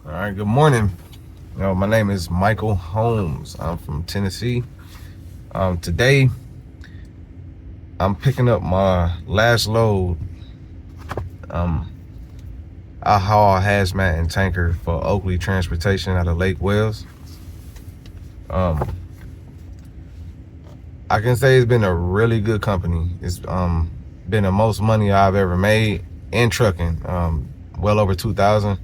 All right, good morning. My name is Michael Holmes. I'm from Tennessee. Today, I'm picking up my last load. I haul hazmat and tanker for Oakley Transportation out of Lake Wells. Um, I can say it's been a really good company. It's been the most money I've ever made in trucking. Well over 2,000.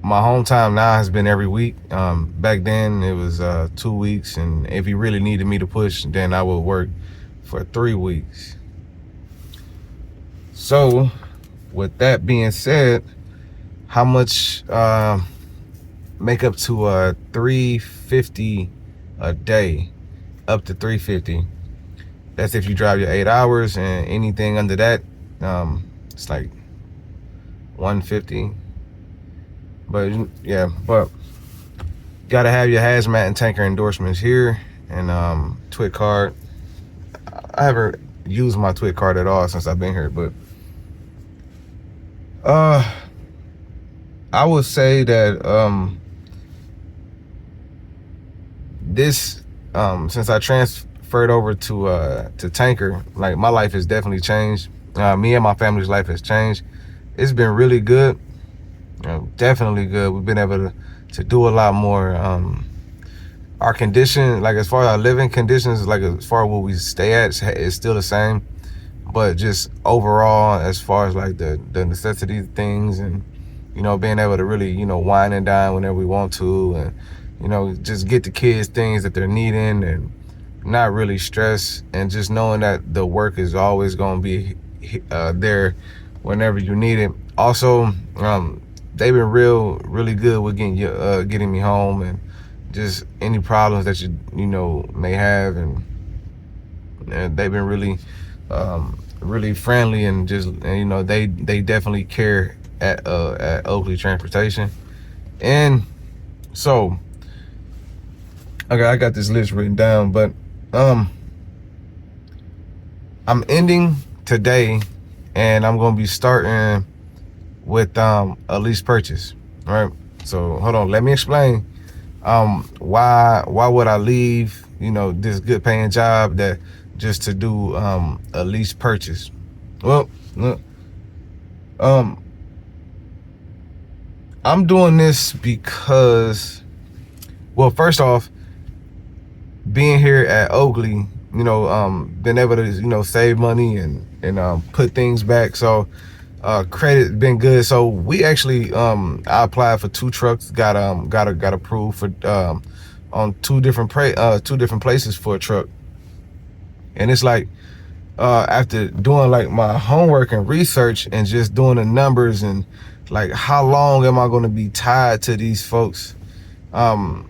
My home time now has been every week. Back then it was 2 weeks, and if he really needed me to push, then I would work for 3 weeks. So with that being said, how much make up to 350 a day, up to 350. That's if you drive your 8 hours, and anything under that, it's like 150. But yeah, but gotta have your hazmat and tanker endorsements here, and TWIC card. I haven't used my TWIC card at all since I've been here, but I would say that this since I transferred over to tanker, like, my life has definitely changed. Me and my family's life has changed. It's been really good. Definitely good. We've been able to do a lot more. Our condition, like as far as our living conditions, like as far as where we stay at, is still the same. But just overall, as far as like the necessity things, and being able to really wine and dine whenever we want to, and just get the kids things that they're needing, and not really stress, and just knowing that the work is always going to be there whenever you need it. Also, they've been really good with getting me home, and just any problems that you may have, and they've been really friendly, and they definitely care at Oakley Transportation. And so I got this list written down, but I'm ending today, and I'm gonna be starting with a lease purchase. All right, so hold on, let me explain why would I leave this good paying job that just to do a lease purchase. Well, look, I'm doing this because, well, first off, being here at Oakley, been able to save money and put things back. So credit been good. So we actually I applied for 2 trucks, got approved for on two different places for a truck. And it's like after doing like my homework and research, and just doing the numbers, and like how long am I going to be tied to these folks, and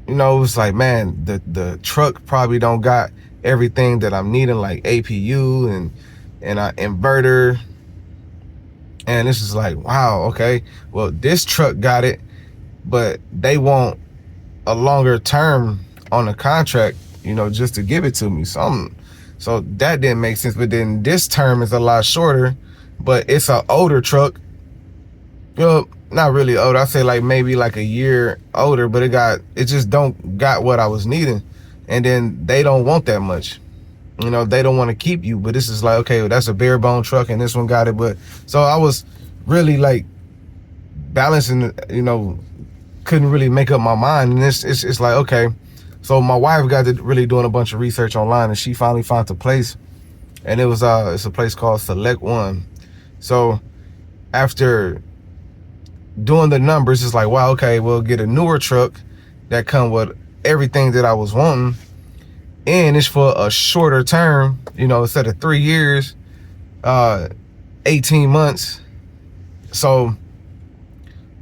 it's like, man, the truck probably don't got everything that I'm needing, like APU and inverter. And this is like, wow, okay, well, this truck got it, but they want a longer term on the contract, just to give it to me. So that didn't make sense. But then this term is a lot shorter, but it's an older truck. Not really old. I say like maybe like a year older, but it just don't got what I was needing. And then they don't want that much. They don't want to keep you. But this is like, okay, well, that's a bare bone truck, and this one got it. But so I was really like balancing, couldn't really make up my mind. And it's like, okay. So my wife got to really doing a bunch of research online, and she finally found a place, and it was it's a place called Select One. So after doing the numbers, it's like, wow, okay, we'll get a newer truck that come with everything that I was wanting, and it's for a shorter term, instead of 3 years, 18 months. So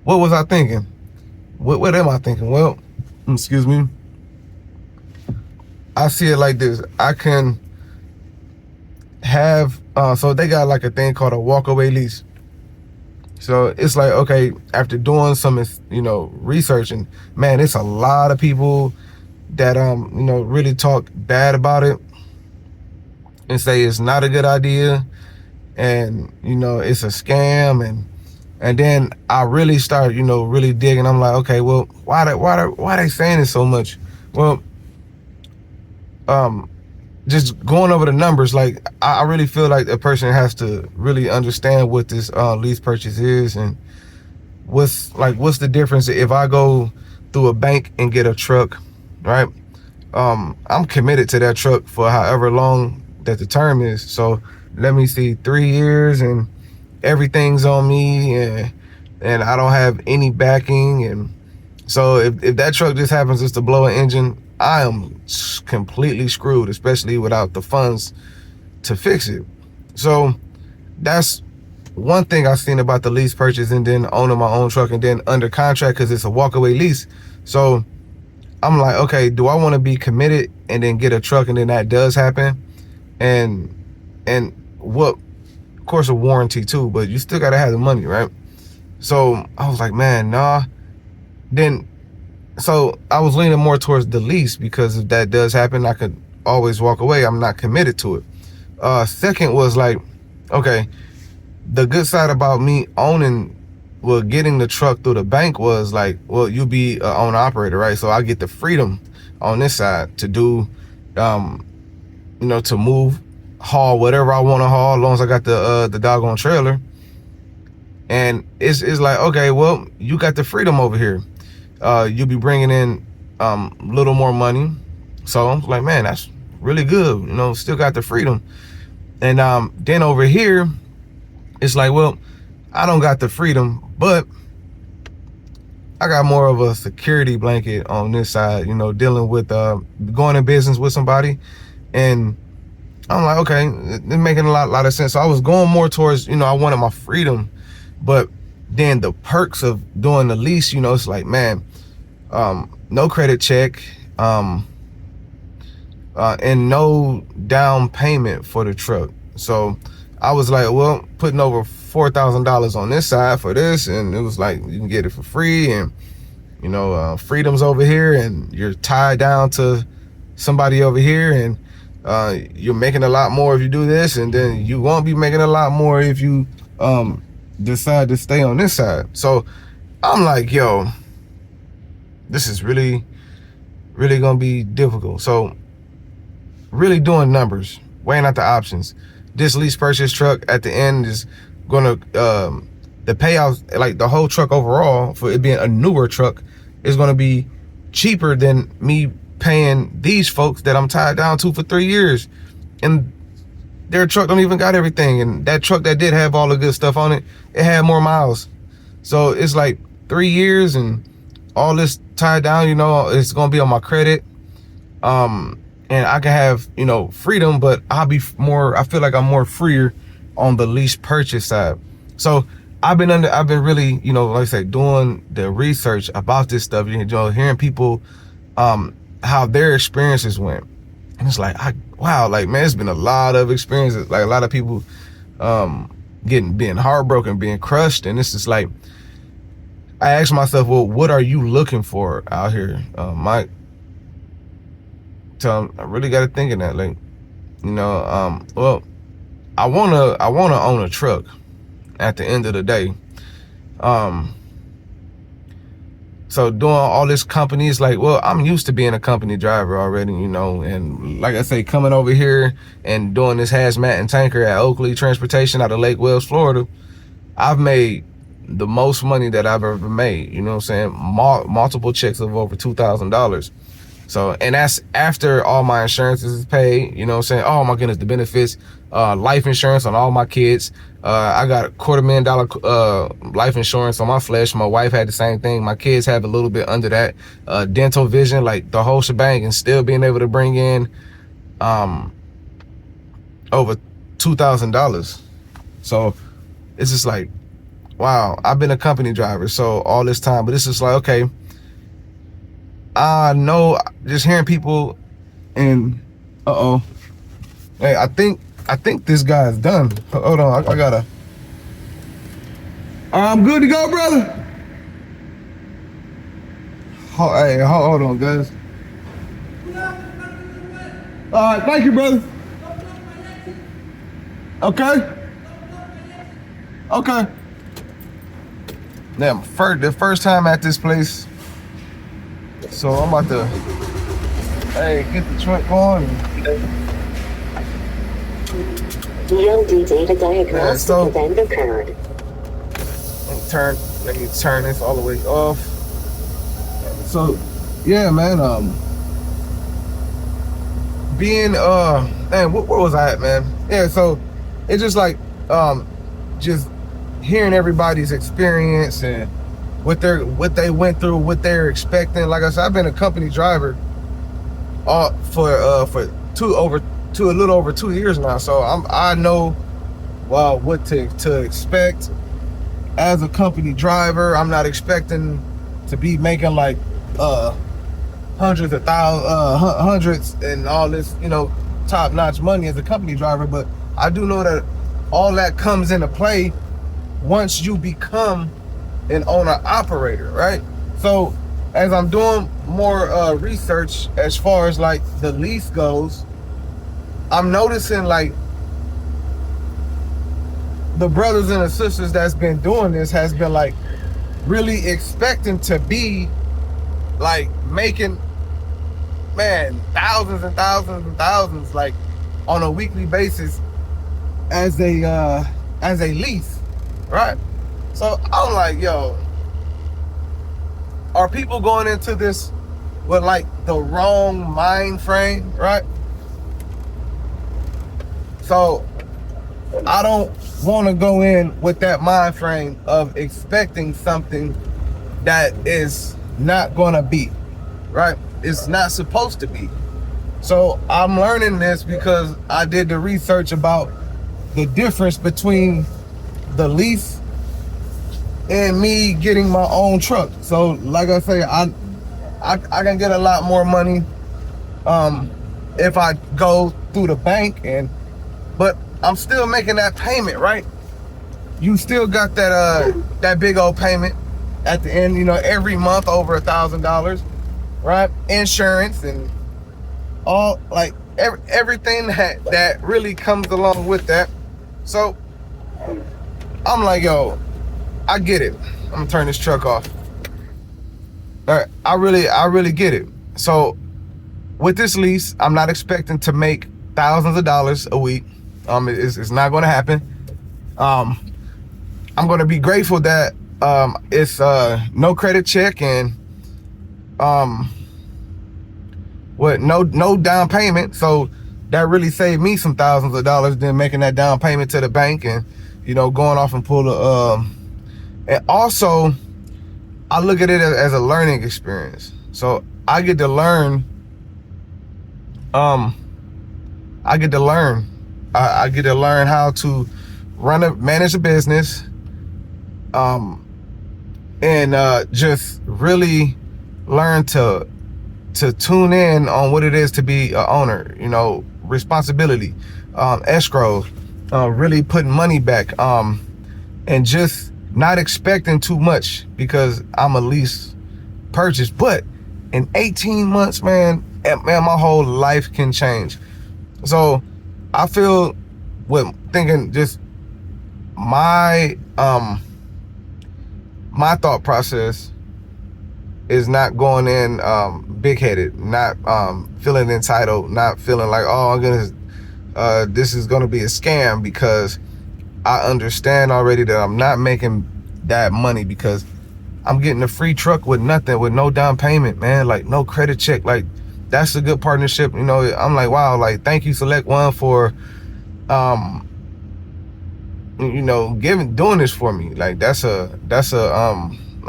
what was I thinking? What am I thinking? Well, excuse me, I see it like this. I can have so they got like a thing called a walkaway lease. So it's like, okay, after doing some research, and man, it's a lot of people that really talk bad about it and say it's not a good idea, and it's a scam, and And then I really started, really digging. I'm like, okay, well, why they saying it so much? Well, just going over the numbers, like I really feel like a person has to really understand what this lease purchase is, and what's the difference if I go through a bank and get a truck, right? I'm committed to that truck for however long that the term is. So let me see, 3 years, and everything's on me, and I don't have any backing. And so if that truck just happens just to blow an engine, I am completely screwed, especially without the funds to fix it. So that's one thing I've seen about the lease purchase, and then owning my own truck, and then under contract, because it's a walkaway lease. So I'm like, okay, do I want to be committed and then get a truck, and then that does happen? And what, of course, a warranty too, but you still gotta have the money, right? So I was like, man, nah. Then, so I was leaning more towards the lease, because if that does happen, I could always walk away. I'm not committed to it. Second was like, okay, the good side about me getting the truck through the bank was like, well, you be an owner operator, right? So I get the freedom on this side to do, to move, haul whatever I want to haul, as long as I got the doggone trailer. And it's like, okay, well, you got the freedom over here. You'll be bringing in little more money. So I'm like, man, that's really good. Still got the freedom. And then over here, it's like, well, I don't got the freedom, but I got more of a security blanket on this side, dealing with going in business with somebody. And I'm like, okay, it's making a lot of sense. So I was going more towards, I wanted my freedom, but then the perks of doing the lease, it's like, man, no credit check, and no down payment for the truck. So I was like, well, putting over $4,000 on this side for this, and it was like, you can get it for free, and freedom's over here, and you're tied down to somebody over here, and you're making a lot more if you do this, and then you won't be making a lot more if you decide to stay on this side. So I'm like, yo, this is really, really gonna be difficult. So really doing numbers, weighing out the options. This lease purchase truck at the end is gonna, the payout, like the whole truck overall, for it being a newer truck, is gonna be cheaper than me paying these folks that I'm tied down to for 3 years. And their truck don't even got everything. And that truck that did have all the good stuff on it, it had more miles. So it's like 3 years and all this tied down, it's gonna be on my credit. And I can have, freedom, but I feel like I'm more freer on the lease purchase side. So I've been really, like I said, doing the research about this stuff, hearing people, how their experiences went. And it's like, wow, like, man, it's been a lot of experiences, like a lot of people, being heartbroken, being crushed. And it's just like, I asked myself, well, what are you looking for out here? So I really got to think of that, like, well, I wanna own a truck at the end of the day. So doing all this company is like, well, I'm used to being a company driver already, and like I say, coming over here and doing this hazmat and tanker at Oakley Transportation out of Lake Wells, Florida, I've made the most money that I've ever made, multiple checks of over $2,000. So, and that's after all my insurances is paid, oh my goodness, the benefits, life insurance on all my kids. I got a $250,000 life insurance on my flesh. My wife had the same thing. My kids have a little bit under that, dental, vision, like the whole shebang, and still being able to bring in, over $2,000. So it's just like, wow, I've been a company driver so all this time, but it's just like, okay, I know, just hearing people, and hey, I think this guy is done. Hold on, I gotta. I'm good to go, brother. Hey, hold on, guys. All right, thank you, brother. Okay. Now, the first time at this place, so I'm about to, hey, get the truck going. DLD data diagnostic event occurred. Let me turn this all the way off. So, yeah, man, being, man, where was I at, man? Yeah, so it's just like, just hearing everybody's experience and what they went through, what they're expecting. Like I said, I've been a company driver for a little over 2 years now, so I know what to expect as a company driver. I'm not expecting to be making like hundreds and all this, top-notch money as a company driver, but I do know that all that comes into play once you become an owner-operator, right? So as I'm doing more research as far as like the lease goes, I'm noticing like the brothers and the sisters that's been doing this has been like really expecting to be like making, man, thousands and thousands and thousands like on a weekly basis as a lease, right? So I'm like, yo, are people going into this with like the wrong mind frame, right? So I don't want to go in with that mind frame of expecting something that is not going to be, right? It's not supposed to be. So I'm learning this because I did the research about the difference between the lease and me getting my own truck. So like I say, I can get a lot more money if I go through the bank, but I'm still making that payment, right? You still got that big old payment at the end, every month over $1,000, right? Insurance and all, like everything that really comes along with that. So I'm like, yo, I get it. I'm gonna turn this truck off. All right, I really get it. So with this lease, I'm not expecting to make thousands of dollars a week. It's not going to happen. I'm going to be grateful that it's no credit check and no down payment. So that really saved me some thousands of dollars than making that down payment to the bank and going off and pull the and also I look at it as a learning experience. So I get to learn. I get to learn how to manage a business, and just really learn to tune in on what it is to be an owner. Responsibility, escrow, really putting money back, and just not expecting too much because I'm a lease purchase. But in 18 months, man, my whole life can change. So I feel thinking just my thought process is not going in big-headed, not feeling entitled, not feeling like, oh, this is gonna be a scam, because I understand already that I'm not making that money because I'm getting a free truck with nothing, with no down payment, man, like no credit check. Like that's a good partnership. I'm like, wow, like thank you, Select One, for doing this for me. Like that's like,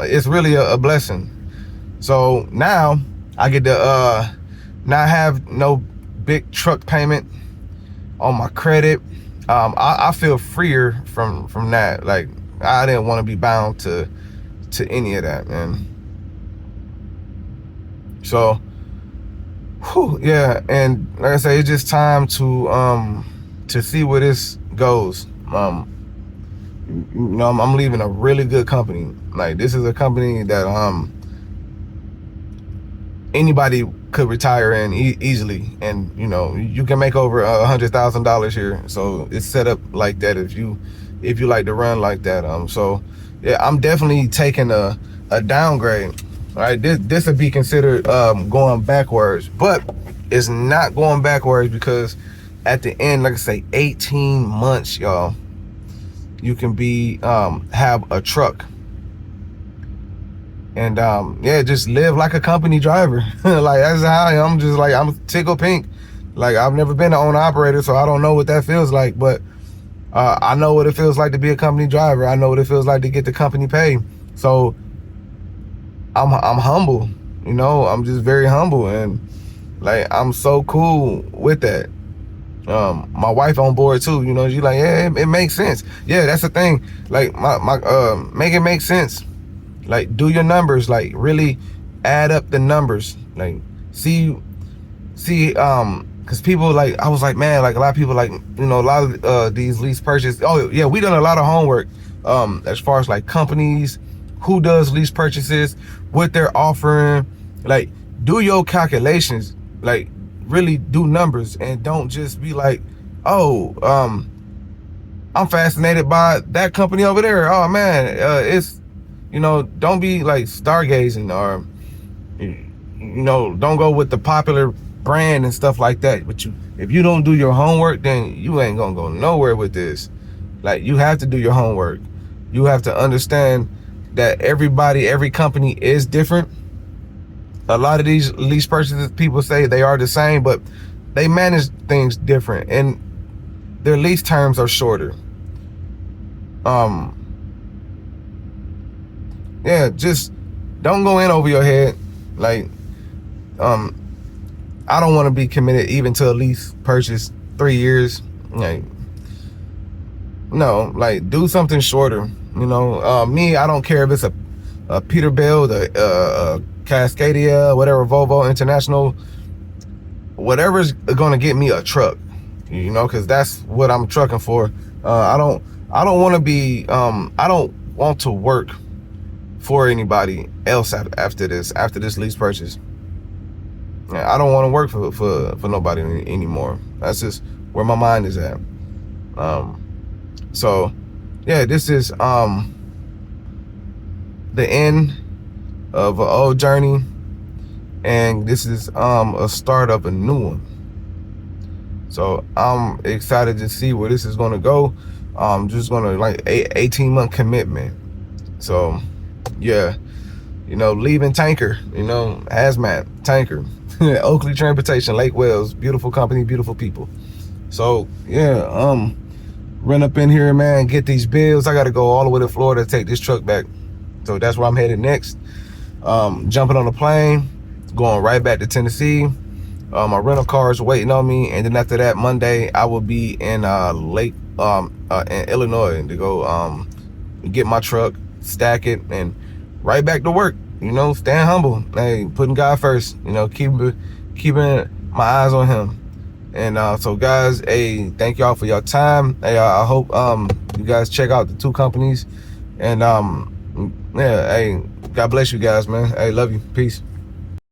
it's really a blessing. So now I get to not have no big truck payment on my credit. I feel freer from that. Like I didn't want to be bound to any of that, man. So yeah, and like I say, it's just time to see where this goes. I'm leaving a really good company. Like this is a company that anybody could retire in easily, and you can make over $100,000 here. So it's set up like that if you like to run like that. So yeah, I'm definitely taking a downgrade. All right, this would be considered going backwards, but it's not going backwards because at the end, like I say, 18 months, y'all, you can be have a truck. And yeah, just live like a company driver. Like that's how I am. Just like I'm tickle pink. Like I've never been an owner operator, so I don't know what that feels like. But I know what it feels like to be a company driver. I know what it feels like to get the company pay. So I'm humble. You know, I'm just very humble, and like I'm so cool with that. My wife on board too. You know, she's like, yeah, it makes sense. Yeah, that's the thing. Like my make it make sense. Like do your numbers, like really add up the numbers, like see because people like, I was like, man, like a lot of people like, you know, a lot of these lease purchases, oh yeah, we done a lot of homework as far as like companies, who does lease purchases, what they're offering, like do your calculations, like really do numbers, and don't just be like, oh, I'm fascinated by that company over there, oh man, it's, you know, don't be like stargazing, or you know, don't go with the popular brand and stuff like that. But if you don't do your homework, then you ain't gonna go nowhere with this. Like you have to do your homework. You have to understand that every company is different. A lot of these lease purchases, people say they are the same, but they manage things different, and their lease terms are shorter. Yeah, just don't go in over your head. Like, I don't want to be committed even to a lease purchase 3 years. Like, no, like do something shorter. You know, me, I don't care if it's a Peterbilt, a Cascadia, whatever, Volvo International, whatever's gonna get me a truck. You know, because that's what I'm trucking for. I don't want to be. I don't want to work for anybody else after this lease purchase. I don't want to work for nobody anymore. That's just where my mind is at. So yeah, this is the end of an old journey, and this is a start of a new one. So I'm excited to see where this is going to go. Just going to like 18-month commitment. So yeah, you know, leaving Tanker, you know, hazmat, Tanker, Oakley Transportation, Lake Wales, beautiful company, beautiful people. So yeah, run up in here, man, get these bills. I got to go all the way to Florida to take this truck back. So that's where I'm headed next. Jumping on a plane, going right back to Tennessee. My rental car is waiting on me, and then after that, Monday, I will be in in Illinois to go get my truck, stack it, and right back to work. You know, staying humble, hey, putting God first. You know, keeping my eyes on Him. And so, guys, hey, thank y'all for your time. Hey, I hope you guys check out the two companies, and yeah, hey, God bless you guys, man. Hey, love you, peace.